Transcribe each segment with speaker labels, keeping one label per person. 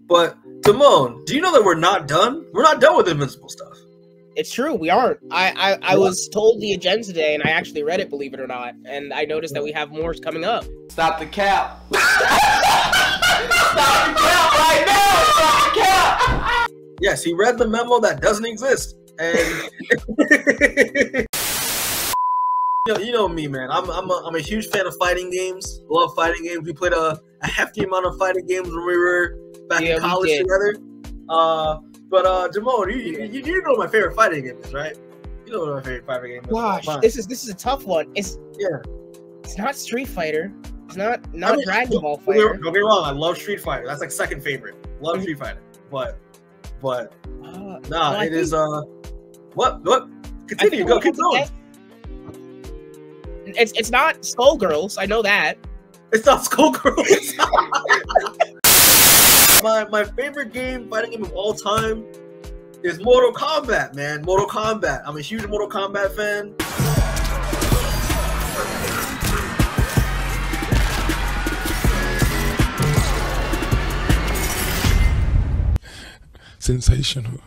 Speaker 1: But Demoan, do you know that we're not done? We're not done with Invincible stuff.
Speaker 2: It's true, we aren't. I was told the agenda today, and I actually read it, believe it or not, and I noticed that we have more coming up.
Speaker 3: Stop the cap. Stop the cap right now. Stop the cap.
Speaker 1: Yes, he read the memo that doesn't exist. And you know me, man. I'm a huge fan of fighting games. Love fighting games. We played a hefty amount of fighting games when we were back in college together. But Demoan, you know what my favorite fighting game is, right? You know what my favorite fighting game is.
Speaker 2: Gosh, this is a tough one. It's not Street Fighter. It's not Dragon Ball Fighter.
Speaker 1: Don't get me wrong, I love Street Fighter. That's like second favorite. Love Street Fighter. But it is what? Continue, go, keep going.
Speaker 2: It's not Skullgirls, I know that.
Speaker 1: It's not Skullgirls. My favorite fighting game of all time is Mortal Kombat, man. Mortal Kombat. I'm a huge Mortal Kombat fan.
Speaker 4: Sensational.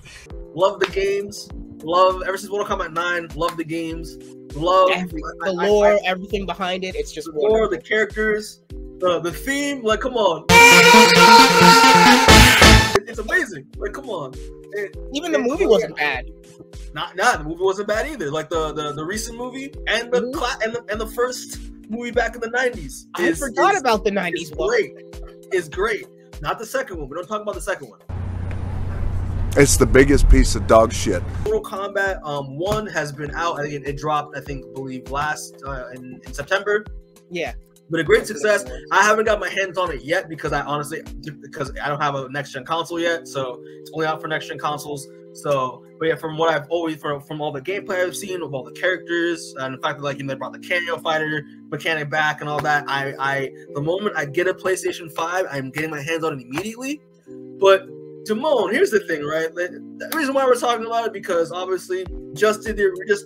Speaker 1: Love the games. Love ever since Mortal Kombat 9. Love the games. Love
Speaker 2: the lore, everything behind it. It's just
Speaker 1: the lore, the characters, the theme. Like, come on, it's amazing. Like, come on.
Speaker 2: Even the movie wasn't bad.
Speaker 1: Not the movie wasn't bad either. Like the recent movie and the first movie back in the 90s.
Speaker 2: I forgot about the 90s one.
Speaker 1: It's great. Not the second one. We don't talk about the second one.
Speaker 5: It's the biggest piece of dog shit.
Speaker 1: Mortal Kombat 1 has been out. I think it dropped, believe last in September.
Speaker 2: Yeah.
Speaker 1: But a great success. I haven't got my hands on it yet because I don't have a next gen console yet, so it's only out for next gen consoles. So, but yeah, from what I've always from all the gameplay I've seen of all the characters and the fact that they brought the cameo fighter mechanic back and all that, the moment I get a PlayStation 5, I'm getting my hands on it immediately. But Demoan, here's the thing, right? The reason why we're talking about it because obviously we just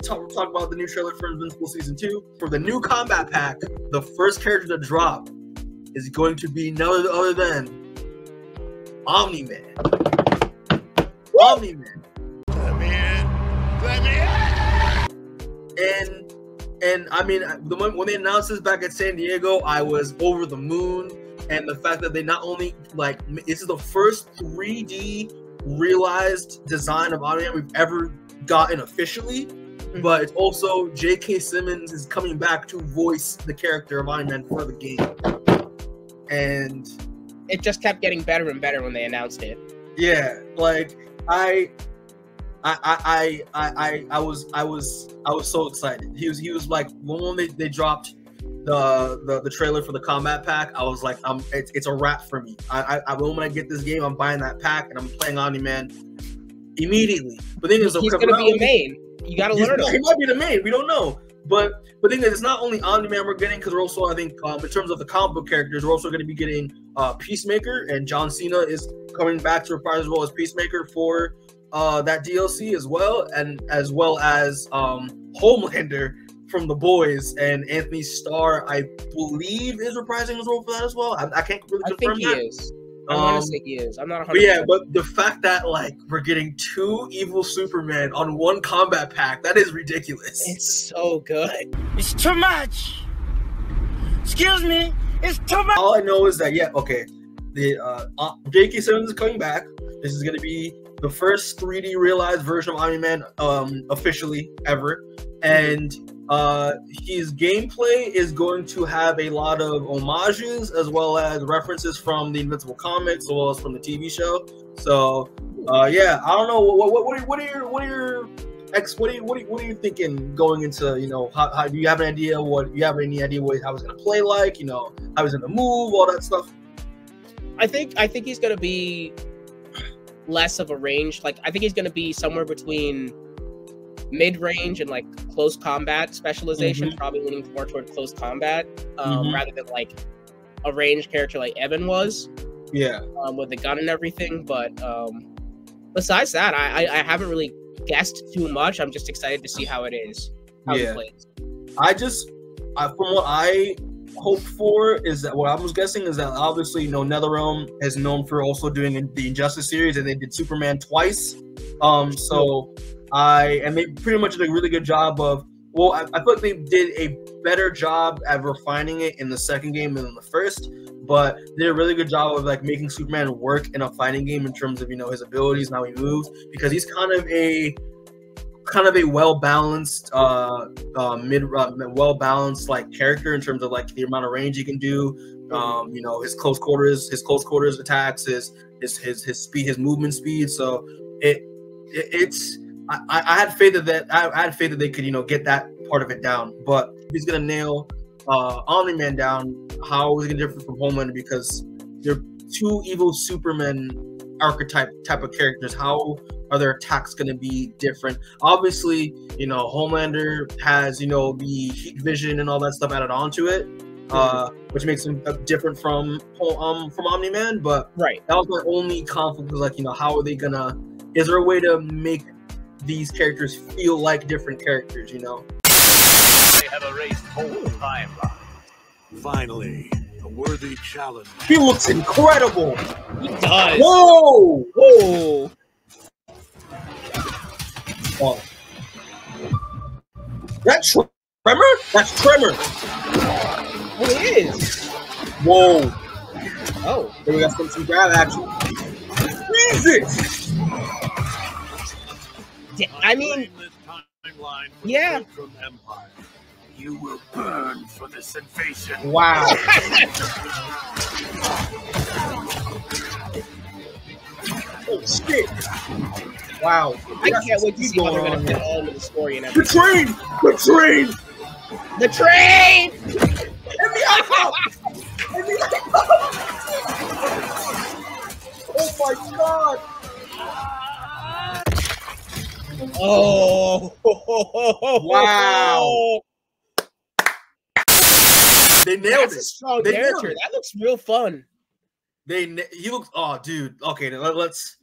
Speaker 1: talked about the new trailer for Invincible Season 2. For the new combat pack, the first character to drop is going to be none other than Omni-Man. Omni-Man.
Speaker 4: Let me in.
Speaker 1: And I mean, when they announced this back at San Diego, I was over the moon. And the fact that they not only this is the first 3D realized design of Omni-Man we've ever gotten officially, but it's also J.K. Simmons is coming back to voice the character of Omni-Man for the game, and
Speaker 2: it just kept getting better and better when they announced it.
Speaker 1: Yeah, like I was so excited. He was like when they dropped the trailer for the combat pack, I was like, it's a wrap for me. The moment I get this game, I'm buying that pack and I'm playing Omni-Man immediately. But then he's
Speaker 2: gonna be a main. You gotta learn him.
Speaker 1: He might be the main. We don't know. But the thing is, it's not only Omni-Man we're getting, because we're also, I think, in terms of the comic book characters, we're also going to be getting Peacemaker, and John Cena is coming back to reprise as well as Peacemaker for that DLC as well, and as well as Homelander from The Boys, and Anthony Starr, I believe, is reprising his role for that as well. I can't really confirm
Speaker 2: I think
Speaker 1: that.
Speaker 2: He is. I want to say he is. I'm not 100%.
Speaker 1: But yeah, but the fact that we're getting 2 evil Superman on one combat pack, that is ridiculous.
Speaker 2: It's so good.
Speaker 3: It's too much. Excuse me. It's too much.
Speaker 1: All I know is that the J.K. Simmons is coming back. This is going to be the first 3D realized version of Omni-Man officially ever, and his gameplay is going to have a lot of homages as well as references from the Invincible comics as well as from the TV show. So yeah, I don't know what are you thinking going into how do you have an idea how it's gonna play like, how he's gonna move, all that stuff?
Speaker 2: I think he's gonna be less of a range. I think he's gonna be somewhere between mid-range and close combat specialization, probably leaning more toward close combat, rather than a range character like Evan was.
Speaker 1: Yeah.
Speaker 2: With the gun and everything. But besides that, I haven't really guessed too much. I'm just excited to see how it is. How it plays.
Speaker 1: From what I hope for is that what I was guessing is that obviously, NetherRealm is known for also doing the Injustice series, and they did Superman twice. So they pretty much did a really good job of. Well, I feel like they did a better job at refining it in the second game than in the first, but they did a really good job of like making Superman work in a fighting game in terms of his abilities and how he moves, because he's kind of a well balanced, well balanced like character in terms of like the amount of range he can do. His close quarters attacks, his speed, his movement speed. So it's. I had faith that I had faith that they could get that part of it down, but if he's gonna nail Omni-Man down, how is it gonna differ from Homelander, because they're two evil Superman type of characters? How are their attacks gonna be different? Obviously, Homelander has the heat vision and all that stuff added onto it, which makes him different from Omni-Man. But that was my only conflict, was like, how are they gonna? Is there a way to make these characters feel like different characters, They
Speaker 6: have erased whole timeline. Finally, a worthy challenge.
Speaker 1: He looks incredible.
Speaker 2: He does.
Speaker 1: Whoa!
Speaker 2: Whoa!
Speaker 1: Oh. That's Tremor? That's Tremor.
Speaker 2: Oh, it is.
Speaker 1: Whoa.
Speaker 2: Oh.
Speaker 1: Then we got some grab action. Jesus!
Speaker 2: I mean, yeah.
Speaker 6: You will burn for this invasion.
Speaker 1: Wow. Oh shit! Wow.
Speaker 2: I can't wait to see how they're gonna fit all into the story and everything.
Speaker 1: The train! The train!
Speaker 2: The train!
Speaker 1: Let me out! Let me out! Oh my god!
Speaker 2: Oh!
Speaker 1: Wow! They nailed
Speaker 2: That's
Speaker 1: it.
Speaker 2: A strong
Speaker 1: They
Speaker 2: character.
Speaker 1: nailed it.
Speaker 2: That looks real fun.
Speaker 1: He looks. Oh, dude. Okay, let's.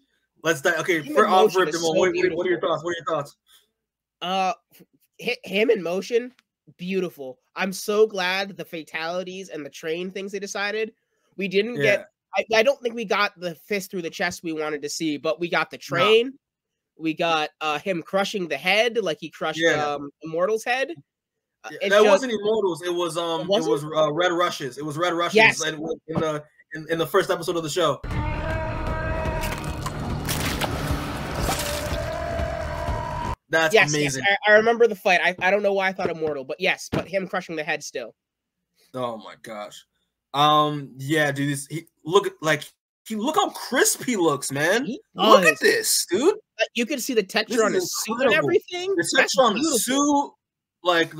Speaker 1: Okay,
Speaker 2: Him
Speaker 1: for
Speaker 2: in motion
Speaker 1: Alfred,
Speaker 2: is
Speaker 1: what
Speaker 2: so
Speaker 1: are your thoughts? What are your thoughts?
Speaker 2: Him in motion, beautiful. I'm so glad the fatalities and the train things they decided. We didn't get. I don't think we got the fist through the chest we wanted to see, but we got the train. No. We got him crushing the head like he crushed Immortal's head.
Speaker 1: That wasn't Immortals. It was Red Rushes. It was Red Rushes.
Speaker 2: Yes.
Speaker 1: in the first episode of the show. That's amazing.
Speaker 2: Yes, I remember the fight. I don't know why I thought Immortal, but yes, but him crushing the head still.
Speaker 1: Oh my gosh. Yeah, dude. Look how crisp he looks, man. Look at this, dude.
Speaker 2: You can see the texture on his suit and everything.
Speaker 1: The texture on the suit, like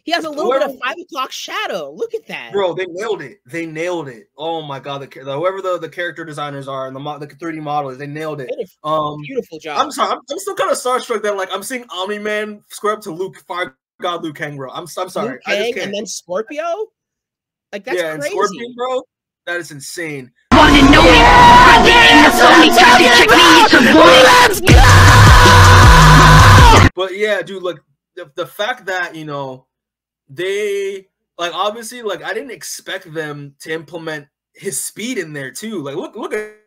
Speaker 2: he has a little bit of 5 o'clock shadow. Look at that,
Speaker 1: bro. They nailed it. They nailed it. Oh my god, whoever the character designers are and the 3D modelers, they nailed it.
Speaker 2: Beautiful job.
Speaker 1: I'm sorry. I'm still kind of starstruck that I'm seeing Omni-Man square up to Fire God Liu Kang, bro. I'm sorry.
Speaker 2: Liu Kang and then Scorpio. Like that's crazy. And
Speaker 1: Scorpion, bro. That is insane.
Speaker 7: Wanna know me? Let's go!
Speaker 1: But yeah, dude, like the fact that they obviously I didn't expect them to implement his speed in there too. Like look at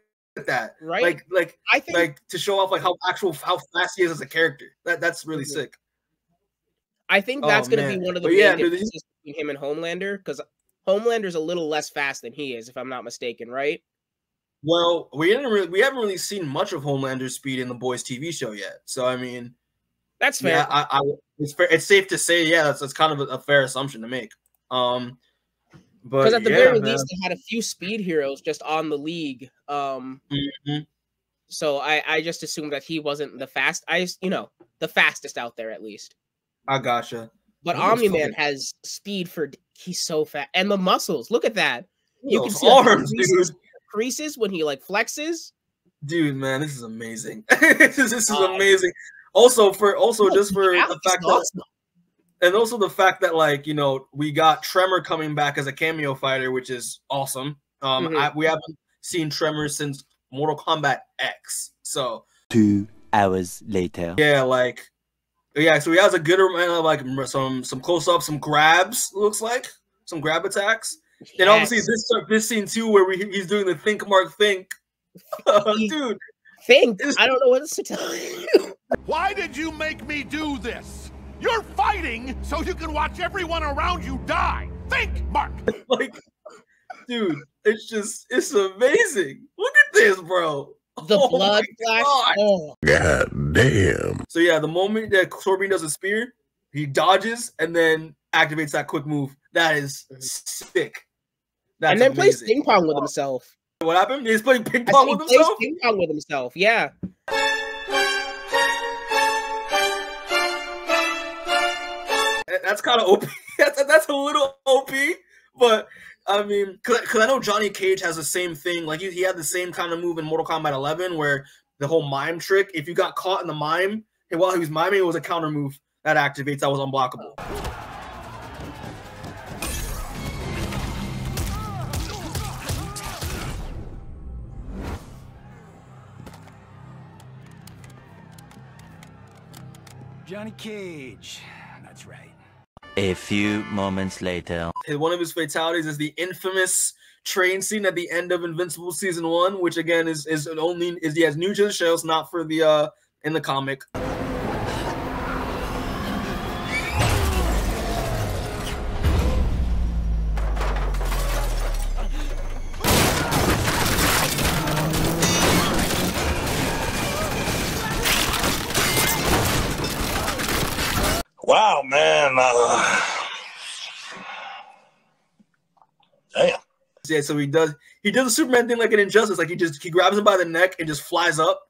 Speaker 1: that,
Speaker 2: right?
Speaker 1: I think to show off how fast he is as a character. That's really sick.
Speaker 2: I think that's gonna be one of the main differences between him and Homelander, because Homelander's a little less fast than he is, if I'm not mistaken, right?
Speaker 1: Well, we haven't really seen much of Homelander's speed in the Boys TV show yet. So I mean,
Speaker 2: that's fair.
Speaker 1: Yeah, it's fair. It's safe to say, that's kind of a fair assumption to make. But
Speaker 2: because at the very least, they had a few speed heroes just on the league. So I just assumed that he wasn't the fastest out there at least.
Speaker 1: I gotcha.
Speaker 2: But Omni-Man has speed he's so fast, and the muscles. Look at that. You can see
Speaker 1: arms,
Speaker 2: creases when he flexes.
Speaker 1: Dude, man, this is amazing. this is amazing. Also just for the fact that, and also the fact that we got Tremor coming back as a cameo fighter, which is awesome. We haven't seen Tremor since Mortal Kombat X. So
Speaker 8: 2 hours later.
Speaker 1: Yeah, Yeah, so he has a good amount of like some close ups, some grabs. Looks like some grab attacks, and obviously this scene too where he's doing the think Mark think, dude.
Speaker 2: Think I don't know what else to tell you.
Speaker 8: Why did you make me do this? You're fighting so you can watch everyone around you die. Think, Mark.
Speaker 1: Like, dude, it's amazing. Look at this, bro.
Speaker 2: The blood flash. Oh.
Speaker 4: God damn.
Speaker 1: So yeah, the moment that Scorpion does a spear, he dodges and then activates that quick move. That is sick. That's
Speaker 2: and then
Speaker 1: amazing.
Speaker 2: plays ping pong with himself.
Speaker 1: What happened? He's playing ping pong with himself?
Speaker 2: Ping pong with himself, yeah.
Speaker 1: That's kind of OP. That's a little OP, but I mean, because I know Johnny Cage has the same thing. Like he had the same kind of move in Mortal Kombat 11, where the whole mime trick. If you got caught in the mime, and while he was miming, it was a counter move that activates. That was unblockable.
Speaker 6: Johnny Cage. That's right.
Speaker 9: A few moments later.
Speaker 1: One of his fatalities is the infamous train scene at the end of Invincible Season 1, which again is new to the show. It's not for the in the comic.
Speaker 8: Wow, man. Damn.
Speaker 1: Yeah, so he does the Superman thing like an Injustice. Like he grabs him by the neck and just flies up,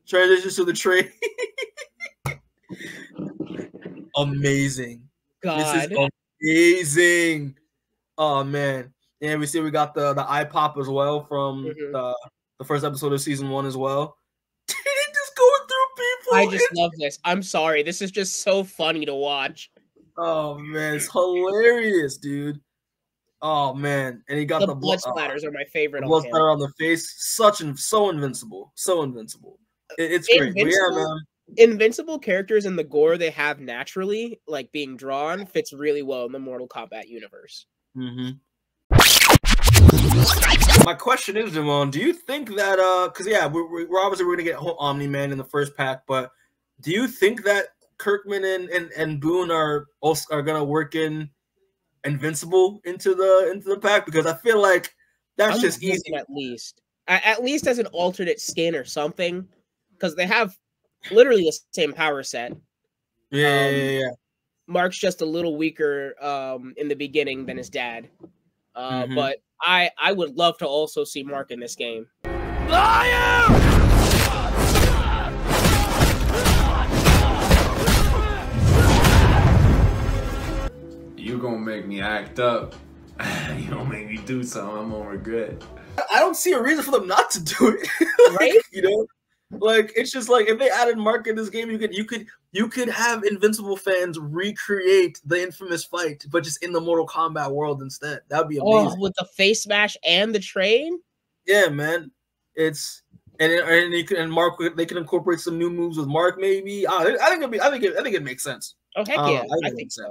Speaker 1: transitions to the train. Amazing.
Speaker 2: God.
Speaker 1: This is amazing. Oh man. And we see we got the eye pop as well from the first episode of Season 1 as well. Just going through people.
Speaker 2: I just love this. I'm sorry. This is just so funny to watch.
Speaker 1: Oh man, it's hilarious, dude. Oh man, and he got the
Speaker 2: blood splatters are my favorite.
Speaker 1: Blood splatter on the face, so invincible, so invincible. It's great. But yeah, man.
Speaker 2: Invincible characters and the gore they have naturally, like being drawn, fits really well in the Mortal Kombat universe.
Speaker 1: My question is, Demoan, do you think that because yeah, we're obviously gonna get Omni-Man in the first pack, but do you think that Kirkman and Boone are gonna work in Invincible into the pack? Because I feel like that's just easy.
Speaker 2: At least as an alternate skin or something, because they have literally the same power set.
Speaker 1: Yeah.
Speaker 2: Mark's just a little weaker in the beginning than his dad. But I would love to also see Mark in this game.
Speaker 10: You gonna make me act up. You gonna make me do something I'm gonna regret.
Speaker 1: I don't see a reason for them not to do it.
Speaker 2: Right?
Speaker 1: You know? Like it's just like if they added Mark in this game, you could have Invincible fans recreate the infamous fight, but just in the Mortal Kombat world instead. That'd be amazing.
Speaker 2: Oh, with the face smash and the train?
Speaker 1: Yeah, man. It's and Mark, they can incorporate some new moves with Mark, maybe. I think it makes sense.
Speaker 2: Oh heck yeah, I think so.